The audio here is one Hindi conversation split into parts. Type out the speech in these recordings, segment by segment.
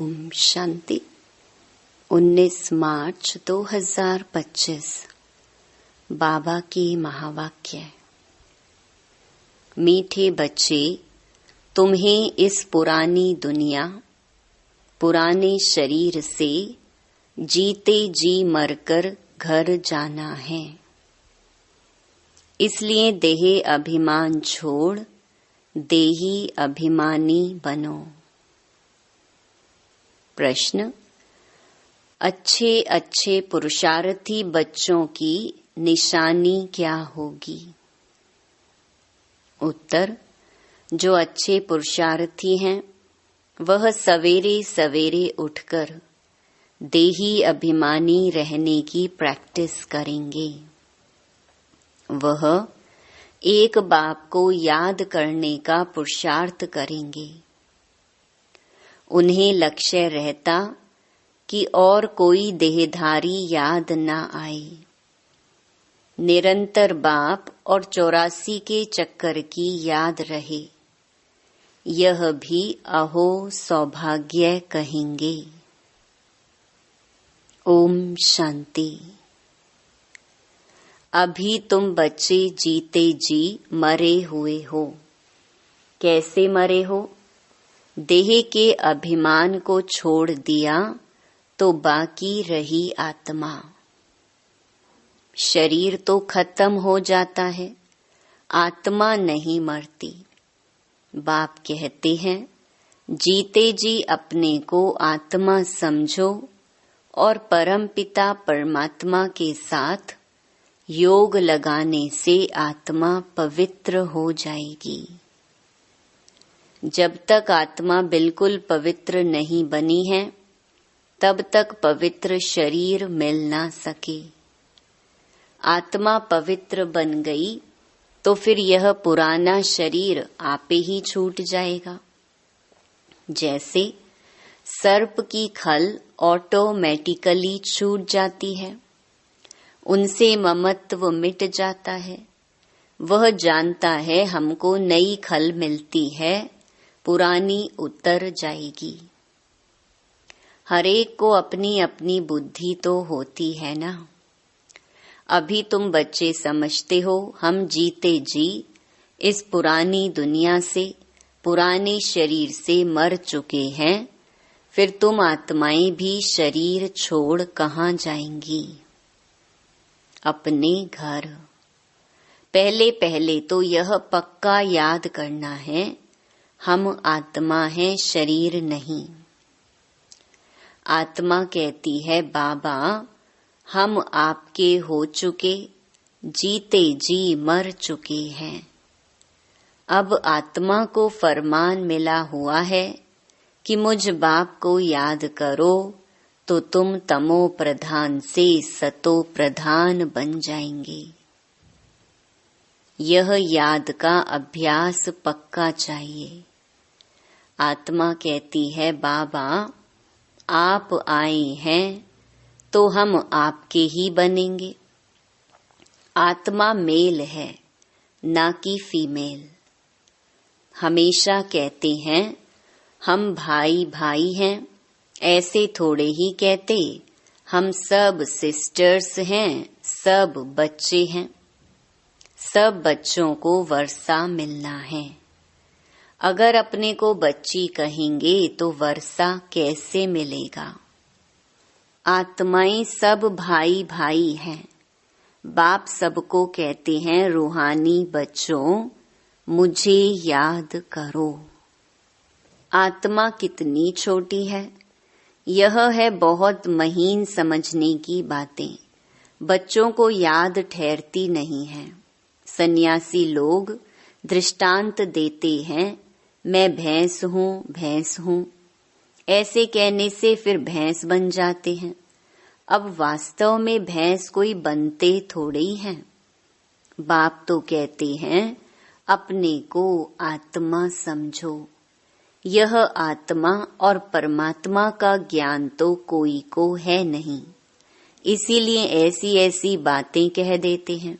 ओम शांति। 19 मार्च 2025 बाबा की महावाक्य। मीठे बच्चे, तुम्हें इस पुरानी दुनिया, पुराने शरीर से जीते जी मरकर घर जाना है। इसलिए देह अभिमान छोड़ देही अभिमानी बनो। प्रश्न: अच्छे अच्छे पुरुषार्थी बच्चों की निशानी क्या होगी? उत्तर: जो अच्छे पुरुषार्थी हैं वह सवेरे सवेरे उठकर देही अभिमानी रहने की प्रैक्टिस करेंगे। वह एक बाप को याद करने का पुरुषार्थ करेंगे। उन्हें लक्ष्य रहता कि और कोई देहधारी याद न आए। निरंतर बाप और 84 के चक्कर की याद रहे। यह भी अहो सौभाग्य कहेंगे। ओम शांति। अभी तुम बच्चे जीते जी मरे हुए हो। कैसे मरे हो? देह के अभिमान को छोड़ दिया तो बाकी रही आत्मा। शरीर तो खत्म हो जाता है, आत्मा नहीं मरती। बाप कहते हैं, जीते जी अपने को आत्मा समझो और परमपिता परमात्मा के साथ योग लगाने से आत्मा पवित्र हो जाएगी। जब तक आत्मा बिल्कुल पवित्र नहीं बनी है, तब तक पवित्र शरीर मिल ना सके। आत्मा पवित्र बन गई तो फिर यह पुराना शरीर आपे ही छूट जाएगा। जैसे सर्प की खल ऑटोमेटिकली छूट जाती है, उनसे ममत्व मिट जाता है। वह जानता है हमको नई खल मिलती है, पुरानी उतर जाएगी। हरेक को अपनी अपनी बुद्धि तो होती है ना। अभी तुम बच्चे समझते हो हम जीते जी इस पुरानी दुनिया से, पुराने शरीर से मर चुके हैं। फिर तुम आत्माएं भी शरीर छोड़ कहाँ जाएंगी? अपने घर। पहले पहले तो यह पक्का याद करना है, हम आत्मा हैं, शरीर नहीं। आत्मा कहती है, बाबा हम आपके हो चुके, जीते जी मर चुके हैं। अब आत्मा को फरमान मिला हुआ है कि मुझ बाप को याद करो तो तुम तमो प्रधान से सतो प्रधान बन जाएंगे। यह याद का अभ्यास पक्का चाहिए। आत्मा कहती है, बाबा आप आए हैं तो हम आपके ही बनेंगे। आत्मा मेल है, ना कि फीमेल। हमेशा कहते हैं हम भाई भाई हैं, ऐसे थोड़े ही कहते। हम सब सिस्टर्स हैं, सब बच्चे हैं। सब बच्चों को वर्षा मिलना है। अगर अपने को बच्ची कहेंगे तो वर्षा कैसे मिलेगा? आत्माएं सब भाई भाई हैं। बाप सबको कहते हैं, रूहानी बच्चों मुझे याद करो। आत्मा कितनी छोटी है, यह है बहुत महीन समझने की बातें। बच्चों को याद ठहरती नहीं है। सन्यासी लोग दृष्टांत देते हैं, मैं भैंस हूँ, भैंस हूँ। ऐसे कहने से फिर भैंस बन जाते हैं। अब वास्तव में भैंस कोई बनते थोड़े ही हैं। बाप तो कहते हैं, अपने को आत्मा समझो। यह आत्मा और परमात्मा का ज्ञान तो कोई को है नहीं, इसीलिए ऐसी ऐसी बातें कह देते हैं।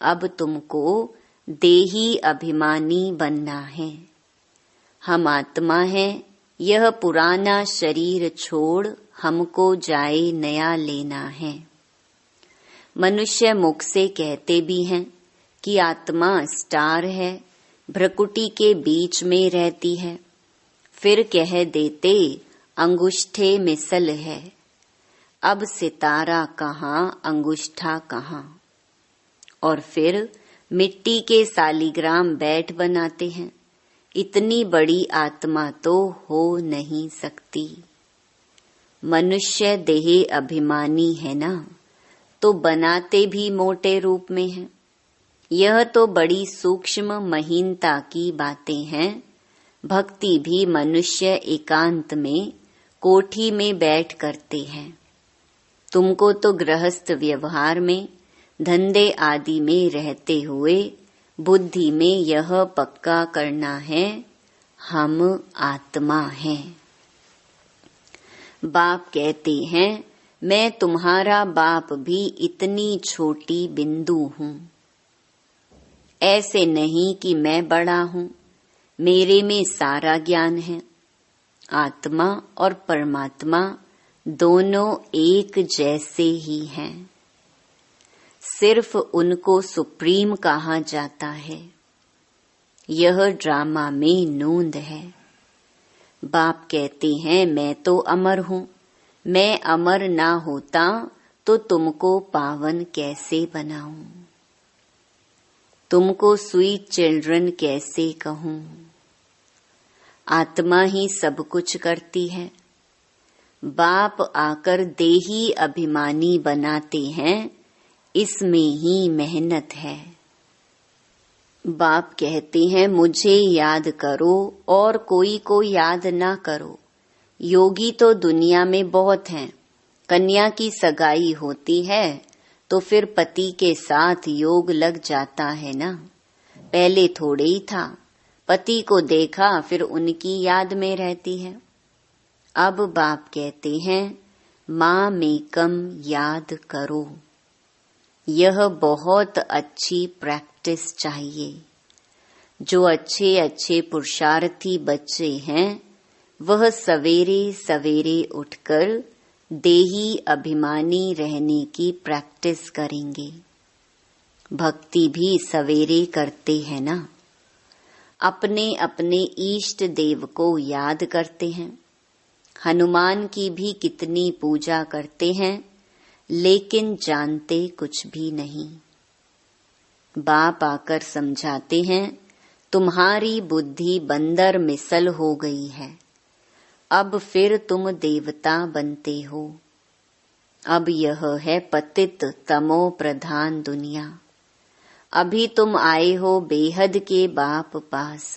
अब तुमको देही अभिमानी बनना है। हम आत्मा हैं, यह पुराना शरीर छोड़ हमको जाए नया लेना है। मनुष्य मुख से कहते भी हैं कि आत्मा स्टार है, भ्रकुटी के बीच में रहती है। फिर कह देते अंगूठे मिसल है। अब सितारा कहाँ, अंगूठा कहाँ। और फिर मिट्टी के सालिग्राम बैट बनाते हैं। इतनी बड़ी आत्मा तो हो नहीं सकती। मनुष्य देह अभिमानी है ना, तो बनाते भी मोटे रूप में है। यह तो बड़ी सूक्ष्म महीनता की बातें हैं। भक्ति भी मनुष्य एकांत में कोठी में बैठ करते हैं। तुमको तो गृहस्थ व्यवहार में, धंधे आदि में रहते हुए बुद्धि में यह पक्का करना है, हम आत्मा हैं। बाप कहते हैं, मैं तुम्हारा बाप भी इतनी छोटी बिंदु हूँ। ऐसे नहीं कि मैं बड़ा हूँ, मेरे में सारा ज्ञान है। आत्मा और परमात्मा दोनों एक जैसे ही हैं। सिर्फ उनको सुप्रीम कहा जाता है। यह ड्रामा में नूंद है। बाप कहते हैं, मैं तो अमर हूँ। मैं अमर ना होता तो तुमको पावन कैसे बनाऊं? तुमको स्वीट चिल्ड्रन कैसे कहूं? आत्मा ही सब कुछ करती है। बाप आकर देही अभिमानी बनाते हैं, इसमें ही मेहनत है। बाप कहते हैं, मुझे याद करो और कोई को याद ना करो। योगी तो दुनिया में बहुत हैं। कन्या की सगाई होती है तो फिर पति के साथ योग लग जाता है ना। पहले थोड़े ही था, पति को देखा फिर उनकी याद में रहती है। अब बाप कहते हैं, माँ में कम याद करो। यह बहुत अच्छी प्रैक्टिस चाहिए। जो अच्छे अच्छे पुरुषार्थी बच्चे हैं, वह सवेरे सवेरे उठकर देही अभिमानी रहने की प्रैक्टिस करेंगे। भक्ति भी सवेरे करते हैं ना। अपने अपने इष्ट देव को याद करते हैं। हनुमान की भी कितनी पूजा करते हैं, लेकिन जानते कुछ भी नहीं। बाप आकर समझाते हैं, तुम्हारी बुद्धि बंदर मिसल हो गई है। अब फिर तुम देवता बनते हो। अब यह है पतित तमो प्रधान दुनिया। अभी तुम आए हो बेहद के बाप पास।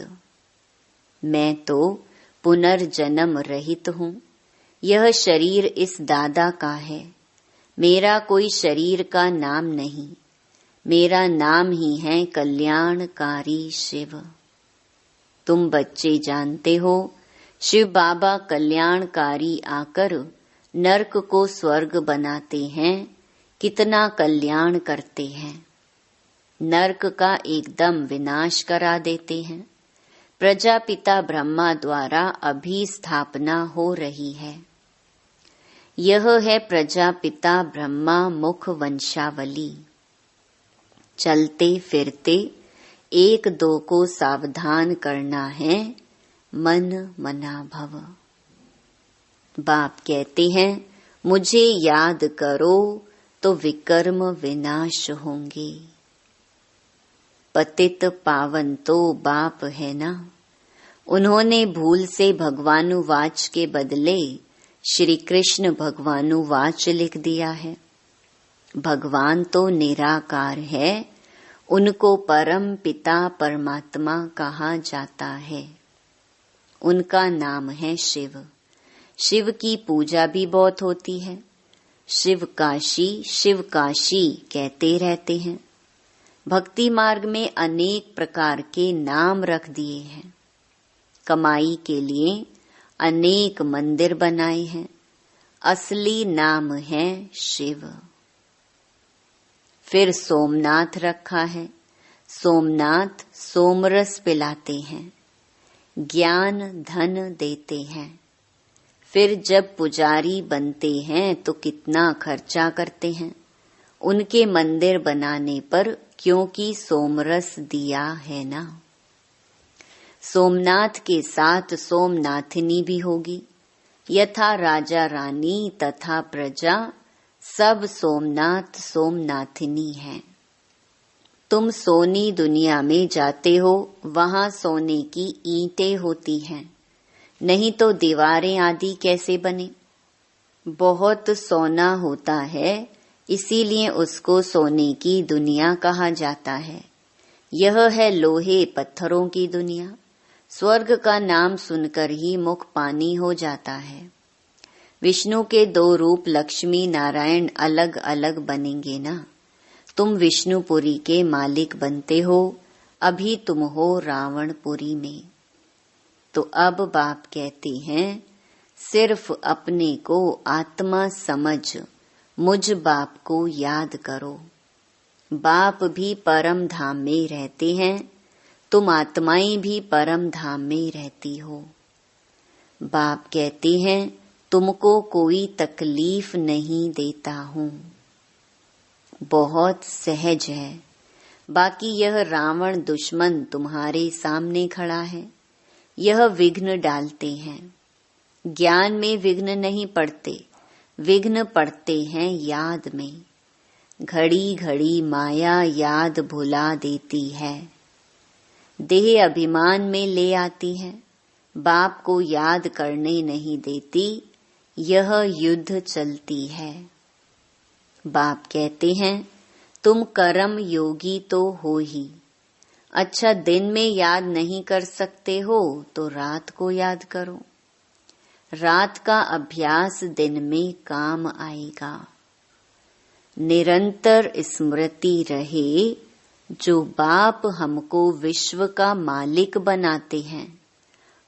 मैं तो पुनर्जन्म रहित हूँ। यह शरीर इस दादा का है। मेरा कोई शरीर का नाम नहीं। मेरा नाम ही है कल्याणकारी शिव। तुम बच्चे जानते हो, शिव बाबा कल्याणकारी आकर नरक को स्वर्ग बनाते हैं। कितना कल्याण करते हैं। नरक का एकदम विनाश करा देते हैं। प्रजापिता ब्रह्मा द्वारा अभी स्थापना हो रही है। यह है प्रजापिता ब्रह्मा मुख वंशावली। चलते फिरते एक दो को सावधान करना है, मन मना भव। बाप कहते हैं, मुझे याद करो तो विकर्म विनाश होंगे। पतित पावन तो बाप है ना। उन्होंने भूल से भगवानुवाच के बदले श्री कृष्ण भगवानुवाच लिख दिया है। भगवान तो निराकार है, उनको परम पिता परमात्मा कहा जाता है। उनका नाम है शिव। शिव की पूजा भी बहुत होती है। शिव काशी कहते रहते हैं। भक्ति मार्ग में अनेक प्रकार के नाम रख दिए हैं। कमाई के लिए अनेक मंदिर बनाए हैं। असली नाम है शिव। फिर सोमनाथ रखा है। सोमनाथ सोमरस पिलाते हैं, ज्ञान धन देते हैं। फिर जब पुजारी बनते हैं तो कितना खर्चा करते हैं उनके मंदिर बनाने पर, क्योंकि सोमरस दिया है ना। सोमनाथ के साथ सोमनाथिनी भी होगी। यथा राजा रानी तथा प्रजा, सब सोमनाथ सोमनाथिनी हैं। तुम सोनी दुनिया में जाते हो, वहां सोने की ईंटें होती हैं, नहीं तो दीवारें आदि कैसे बने। बहुत सोना होता है, इसीलिए उसको सोने की दुनिया कहा जाता है। यह है लोहे पत्थरों की दुनिया। स्वर्ग का नाम सुनकर ही मुख पानी हो जाता है। विष्णु के 2 रूप लक्ष्मी नारायण अलग अलग बनेंगे ना। तुम विष्णुपुरी के मालिक बनते हो, अभी तुम हो रावणपुरी में। तो अब बाप कहते हैं, सिर्फ अपने को आत्मा समझ मुझ बाप को याद करो। बाप भी परम धाम में रहते हैं, तुम आत्माएं भी परम धाम में रहती हो। बाप कहते हैं, तुमको कोई तकलीफ नहीं देता हूँ। बहुत सहज है। बाकी यह रावण दुश्मन तुम्हारे सामने खड़ा है, यह विघ्न डालते हैं। ज्ञान में विघ्न नहीं पड़ते, विघ्न पड़ते हैं याद में। घड़ी घड़ी माया याद भुला देती है, देह अभिमान में ले आती है, बाप को याद करने नहीं देती। यह युद्ध चलती है। बाप कहते हैं, तुम कर्म योगी तो हो ही। अच्छा, दिन में याद नहीं कर सकते हो तो रात को याद करो। रात का अभ्यास दिन में काम आएगा। निरंतर स्मृति रहे, जो बाप हमको विश्व का मालिक बनाते हैं,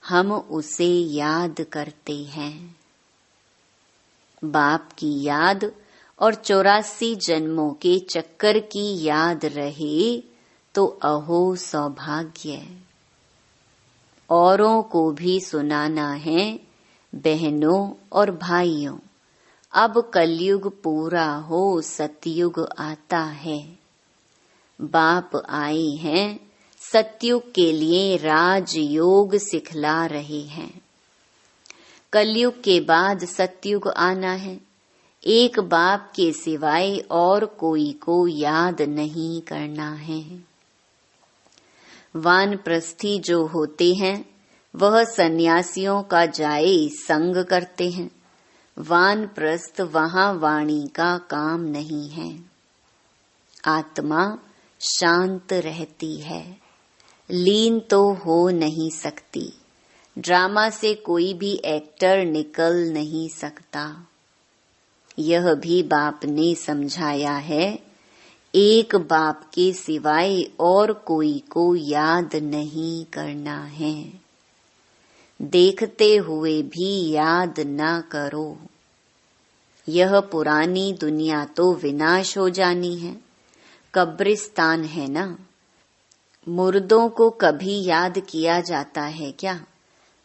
हम उसे याद करते हैं। बाप की याद और 84 जन्मों के चक्कर की याद रहे तो अहो सौभाग्य। औरों को भी सुनाना है, बहनों और भाइयों, अब कलयुग पूरा हो, सतयुग आता है। बाप आए हैं, सतयुग के लिए राजयोग सिखला रहे हैं। कलयुग के बाद सतयुग आना है। एक बाप के सिवाय और कोई को याद नहीं करना है। वानप्रस्थी जो होते हैं, वह सन्यासियों का जाए संग करते हैं। वानप्रस्थ वहां वाणी का काम नहीं है। आत्मा शांत रहती है, लीन तो हो नहीं सकती। ड्रामा से कोई भी एक्टर निकल नहीं सकता। यह भी बाप ने समझाया है, एक बाप के सिवाय और कोई को याद नहीं करना है। देखते हुए भी याद न करो। यह पुरानी दुनिया तो विनाश हो जानी है, कब्रिस्तान है ना। मुर्दों को कभी याद किया जाता है क्या?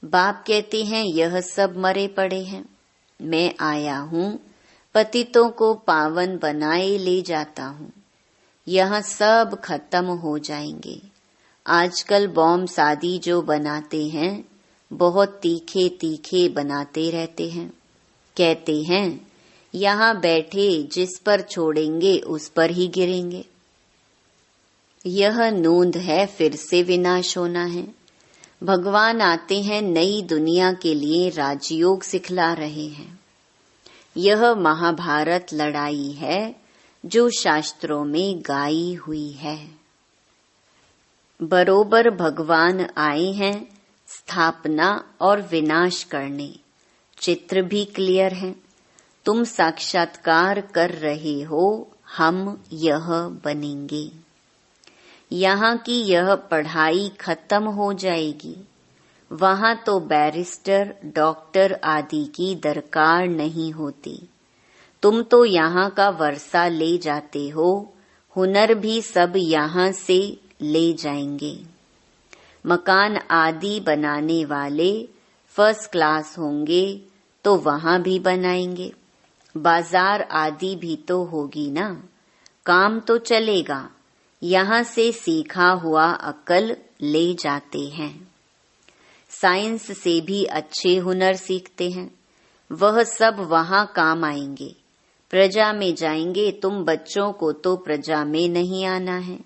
बाप कहते हैं, यह सब मरे पड़े हैं। मैं आया हूँ, पतितों को पावन बनाए ले जाता हूँ। यहाँ सब खत्म हो जाएंगे। आजकल बॉम्ब शादी जो बनाते हैं, बहुत तीखे तीखे बनाते रहते हैं। कहते हैं, यहाँ बैठे जिस पर छोड़ेंगे उस पर ही गिरेंगे। यह नूंद है, फिर से विनाश होना है। भगवान आते हैं, नई दुनिया के लिए राजयोग सिखला रहे हैं। यह महाभारत लड़ाई है जो शास्त्रों में गाई हुई है। बरोबर भगवान आए हैं स्थापना और विनाश करने। चित्र भी क्लियर है। तुम साक्षात्कार कर रहे हो, हम यह बनेंगे। यहाँ की यह पढ़ाई खत्म हो जाएगी। वहाँ तो बैरिस्टर, डॉक्टर आदि की दरकार नहीं होती। तुम तो यहाँ का वर्षा ले जाते हो, हुनर भी सब यहाँ से ले जाएंगे। मकान आदि बनाने वाले फर्स्ट क्लास होंगे, तो वहां भी बनाएंगे। बाजार आदि भी तो होगी ना, काम तो चलेगा। यहाँ से सीखा हुआ अक्ल ले जाते हैं। साइंस से भी अच्छे हुनर सीखते हैं, वह सब वहां काम आएंगे। प्रजा में जाएंगे, तुम बच्चों को तो प्रजा में नहीं आना है।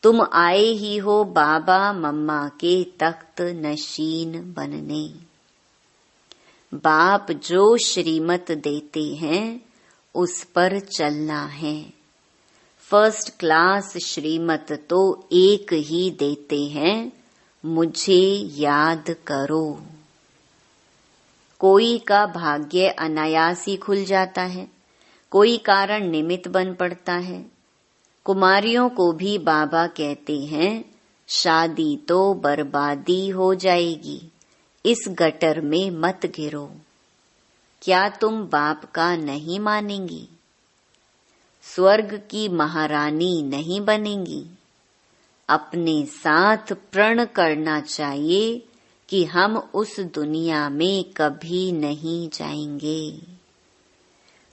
तुम आए ही हो बाबा मम्मा के तख्त नशीन बनने। बाप जो श्रीमत देते हैं उस पर चलना है। फर्स्ट क्लास श्रीमत तो एक ही देते हैं, मुझे याद करो। कोई का भाग्य अनायास ही खुल जाता है, कोई कारण निमित्त बन पड़ता है। कुमारियों को भी बाबा कहते हैं, शादी तो बर्बादी हो जाएगी, इस गटर में मत गिरो। क्या तुम बाप का नहीं मानेंगी? स्वर्ग की महारानी नहीं बनेंगी? अपने साथ प्रण करना चाहिए कि हम उस दुनिया में कभी नहीं जाएंगे,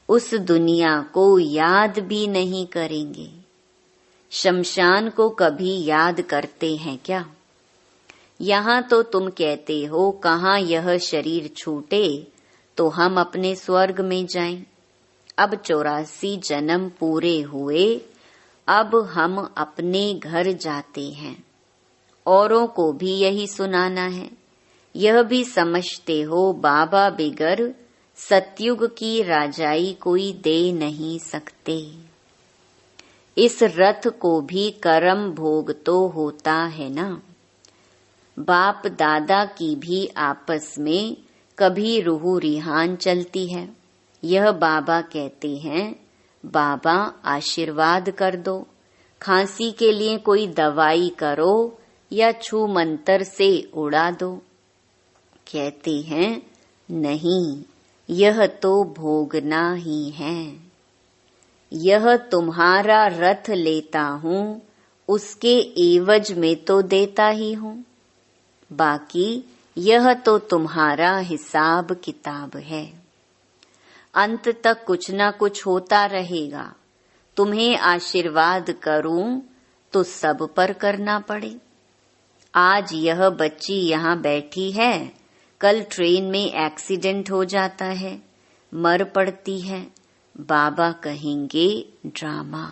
उस दुनिया को याद भी नहीं करेंगे। शमशान को कभी याद करते हैं क्या? यहाँ तो तुम कहते हो कहाँ यह शरीर छूटे तो हम अपने स्वर्ग में जाएं। अब 84 जन्म पूरे हुए, अब हम अपने घर जाते हैं। औरों को भी यही सुनाना है। यह भी समझते हो बाबा बिगर सतयुग की राजाई कोई दे नहीं सकते। इस रथ को भी कर्म भोग तो होता है ना। बाप दादा की भी आपस में कभी रूह रिहान चलती है। यह बाबा कहते हैं, बाबा आशीर्वाद कर दो, खांसी के लिए कोई दवाई करो या छू मंतर से उड़ा दो। कहते हैं, नहीं, यह तो भोगना ही है। यह तुम्हारा रथ लेता हूँ, उसके एवज में तो देता ही हूँ। बाकी यह तो तुम्हारा हिसाब किताब है। अंत तक कुछ ना कुछ होता रहेगा। तुम्हें आशीर्वाद करूं तो सब पर करना पड़े। आज यह बच्ची यहाँ बैठी है, कल ट्रेन में एक्सीडेंट हो जाता है, मर पड़ती है। बाबा कहेंगे ड्रामा।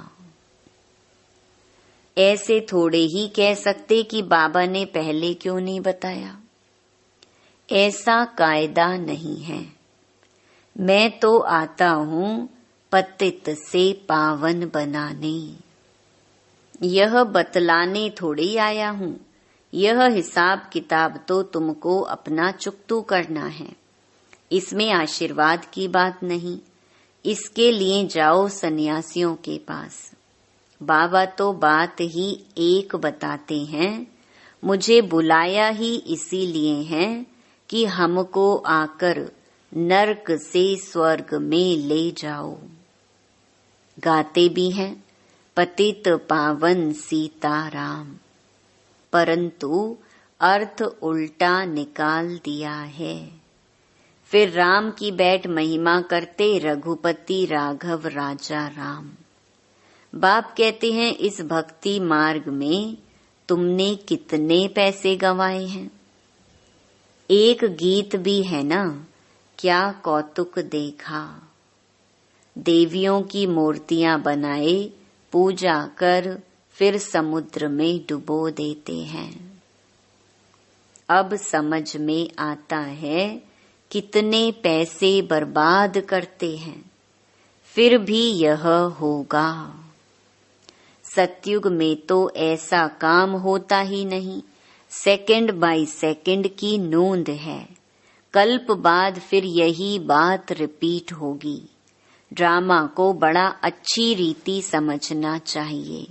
ऐसे थोड़े ही कह सकते कि बाबा ने पहले क्यों नहीं बताया। ऐसा कायदा नहीं है। मैं तो आता हूँ पतित से पावन बनाने, यह बतलाने थोड़ी आया हूँ। यह हिसाब किताब तो तुमको अपना चुकतू करना है, इसमें आशीर्वाद की बात नहीं। इसके लिए जाओ सन्यासियों के पास। बाबा तो बात ही एक बताते हैं, मुझे बुलाया ही इसीलिए है कि हमको आकर नरक से स्वर्ग में ले जाओ। गाते भी हैं, पतित पावन सीताराम, परंतु अर्थ उल्टा निकाल दिया है। फिर राम की बैठ महिमा करते रघुपति राघव राजा राम। बाप कहते हैं, इस भक्ति मार्ग में तुमने कितने पैसे गंवाए हैं। एक गीत भी है ना, क्या कौतुक देखा। देवियों की मूर्तियां बनाए, पूजा कर फिर समुद्र में डुबो देते हैं। अब समझ में आता है कितने पैसे बर्बाद करते हैं, फिर भी यह होगा। सतयुग में तो ऐसा काम होता ही नहीं, सेकंड बाय सेकंड की नोंद है। कल्प बाद फिर यही बात रिपीट होगी। ड्रामा को बड़ा अच्छी रीति समझना चाहिए।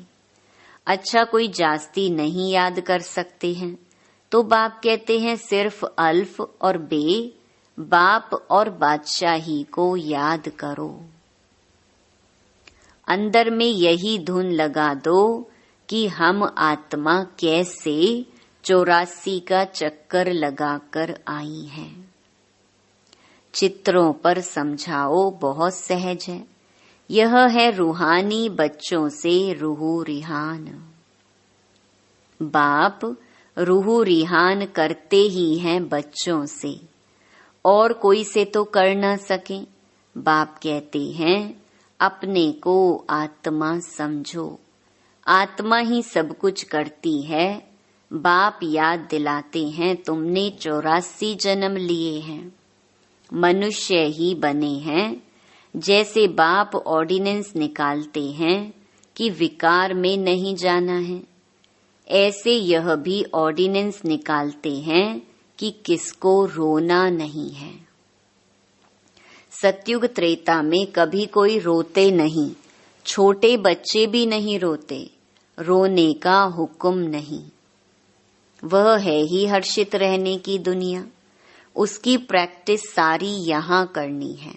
अच्छा, कोई जास्ती नहीं याद कर सकते हैं तो बाप कहते हैं सिर्फ अल्फ और बे, बाप और बादशाही को याद करो। अंदर में यही धुन लगा दो कि हम आत्मा कैसे 84 का चक्कर लगाकर आई हैं। चित्रों पर समझाओ बहुत सहज है। यह है रूहानी बच्चों से रूह रिहान। बाप रूह रिहान करते ही हैं बच्चों से, और कोई से तो कर न सके। बाप कहते हैं अपने को आत्मा समझो, आत्मा ही सब कुछ करती है। बाप याद दिलाते हैं तुमने 84 जन्म लिए हैं, मनुष्य ही बने हैं। जैसे बाप ऑर्डिनेंस निकालते हैं कि विकार में नहीं जाना है, ऐसे यह भी ऑर्डिनेंस निकालते हैं कि किसको रोना नहीं है। सतयुग त्रेता में कभी कोई रोते नहीं, छोटे बच्चे भी नहीं रोते, रोने का हुक्म नहीं। वह है ही हर्षित रहने की दुनिया, उसकी प्रैक्टिस सारी यहाँ करनी है।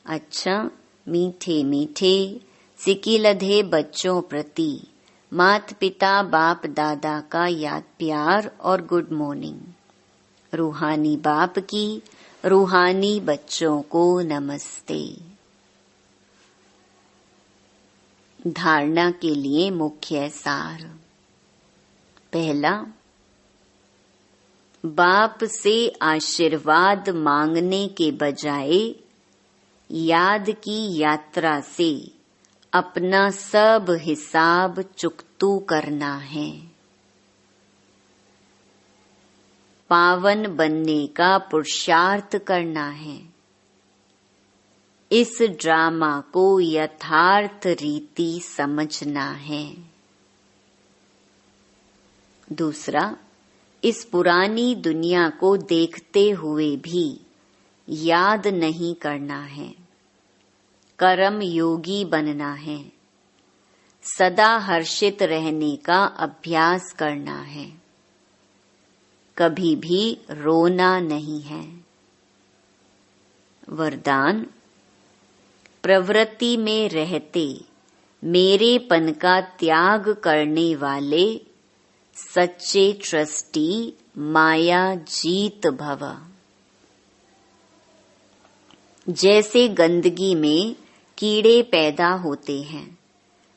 अच्छा, मीठे मीठे सिकी लधे बच्चों प्रति माता पिता बाप दादा का याद प्यार और गुड मॉर्निंग। रूहानी बाप की रूहानी बच्चों को नमस्ते। धारणा के लिए मुख्य सार। पहला, बाप से आशीर्वाद मांगने के बजाय याद की यात्रा से अपना सब हिसाब चुकतू करना है। पावन बनने का पुरुषार्थ करना है। इस ड्रामा को यथार्थ रीति समझना है। दूसरा, इस पुरानी दुनिया को देखते हुए भी याद नहीं करना है, कर्म योगी बनना है। सदा हर्षित रहने का अभ्यास करना है, कभी भी रोना नहीं है। वरदान, प्रवृत्ति में रहते मेरेपन का त्याग करने वाले सच्चे ट्रस्टी माया जीत भव। जैसे गंदगी में कीड़े पैदा होते हैं,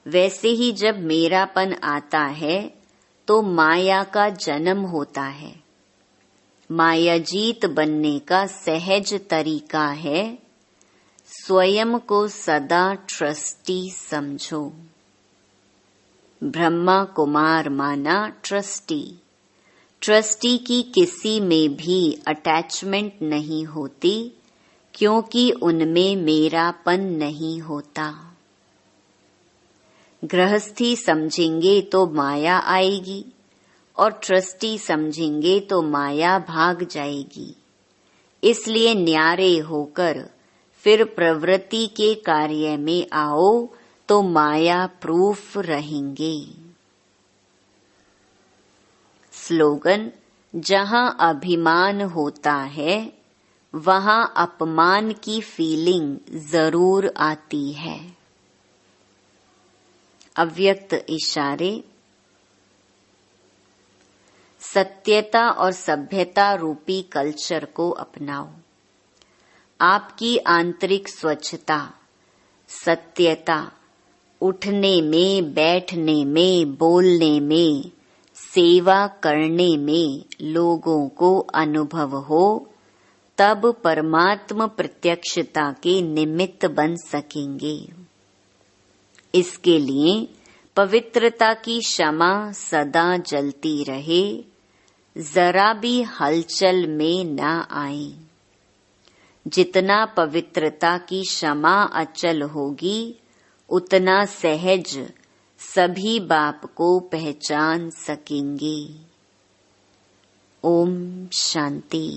वैसे ही जब मेरापन आता है तो माया का जन्म होता है। मायाजीत बनने का सहज तरीका है स्वयं को सदा ट्रस्टी समझो। ब्रह्मा कुमार माना ट्रस्टी। ट्रस्टी की किसी में भी अटैचमेंट नहीं होती, क्योंकि उनमें मेरापन नहीं होता। गृहस्थी समझेंगे तो माया आएगी, और ट्रस्टी समझेंगे तो माया भाग जाएगी। इसलिए न्यारे होकर फिर प्रवृत्ति के कार्य में आओ तो माया प्रूफ रहेंगे। स्लोगन, जहां अभिमान होता है वहां अपमान की फीलिंग जरूर आती है। अव्यक्त इशारे। सत्यता और सभ्यता रूपी कल्चर को अपनाओ। आपकी आंतरिक स्वच्छता, सत्यता, उठने में, बैठने में, बोलने में, सेवा करने में लोगों को अनुभव हो, तब परमात्म प्रत्यक्षता के निमित्त बन सकेंगे। इसके लिए पवित्रता की क्षमा सदा जलती रहे, जरा भी हलचल में न आए। जितना पवित्रता की क्षमा अचल होगी, उतना सहज सभी बाप को पहचान सकेंगे। ओम शांति।